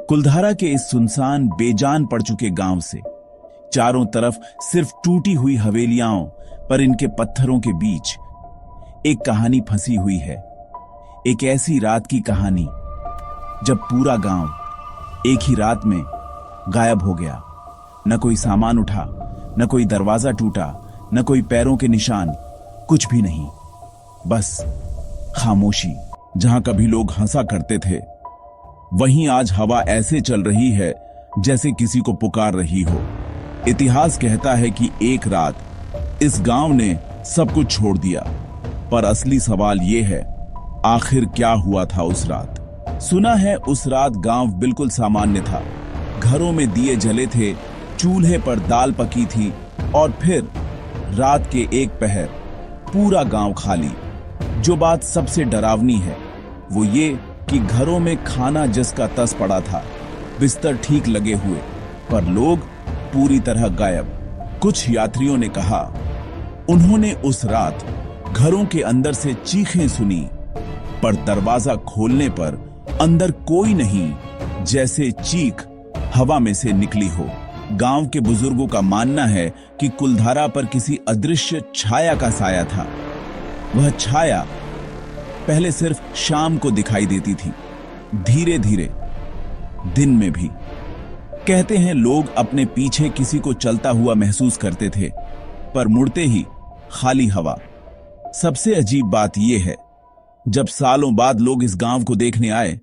कुलधारा के इस सुनसान बेजान पड़ चुके गांव से चारों तरफ सिर्फ टूटी हुई हवेलियां पर इनके पत्थरों के बीच एक कहानी फंसी हुई है। एक ऐसी रात की कहानी जब पूरा गांव एक ही रात में गायब हो गया। न कोई सामान उठा, न कोई दरवाजा टूटा, न कोई पैरों के निशान, कुछ भी नहीं, बस खामोशी। जहां कभी लोग हंसा करते थे, वहीं आज हवा ऐसे चल रही है जैसे किसी को पुकार रही हो। इतिहास कहता है कि एक रात इस गांव ने सब कुछ छोड़ दिया, पर असली सवाल यह है, आखिर क्या हुआ था उस रात? सुना है उस रात गांव बिल्कुल सामान्य था। घरों में दिए जले थे, चूल्हे पर दाल पकी थी और फिर रात के एक पहर पूरा गांव खाली। जो बात सबसे डरावनी है वो ये कि घरों में खाना जिसका तस पड़ा था, बिस्तर ठीक लगे हुए, पर लोग पूरी तरह गायब। कुछ यात्रियों ने कहा उन्होंने उस रात घरों के अंदर से चीखें सुनी, पर दरवाजा खोलने पर अंदर कोई नहीं, जैसे चीख हवा में से निकली हो। गांव के बुजुर्गों का मानना है कि कुलधारा पर किसी अदृश्य छाया का साया था। वह छाया पहले सिर्फ शाम को दिखाई देती थी, धीरे धीरे दिन में भी। कहते हैं लोग अपने पीछे किसी को चलता हुआ महसूस करते थे, पर मुड़ते ही खाली हवा। सबसे अजीब बात यह है, जब सालों बाद लोग इस गांव को देखने आए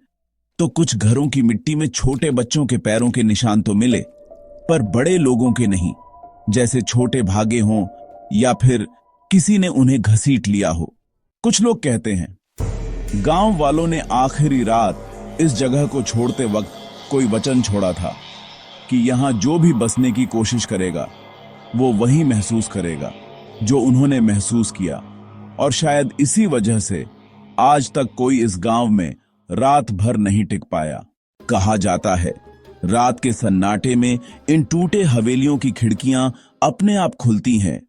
तो कुछ घरों की मिट्टी में छोटे बच्चों के पैरों के निशान तो मिले, पर बड़े लोगों के नहीं, जैसे छोटे भागे हों या फिर किसी ने उन्हें घसीट लिया हो। कुछ लोग कहते हैं गांव वालों ने आखिरी रात इस जगह को छोड़ते वक्त कोई वचन छोड़ा था कि यहां जो भी बसने की कोशिश करेगा वो वही महसूस करेगा जो उन्होंने महसूस किया। और शायद इसी वजह से आज तक कोई इस गांव में रात भर नहीं टिक पाया। कहा जाता है रात के सन्नाटे में इन टूटे हवेलियों की खिड़कियां अपने आप खुलती हैं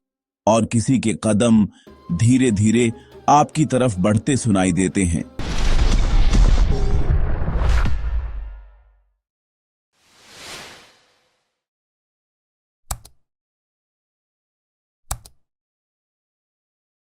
और किसी के कदम धीरे धीरे आपकी तरफ बढ़ते सुनाई देते हैं।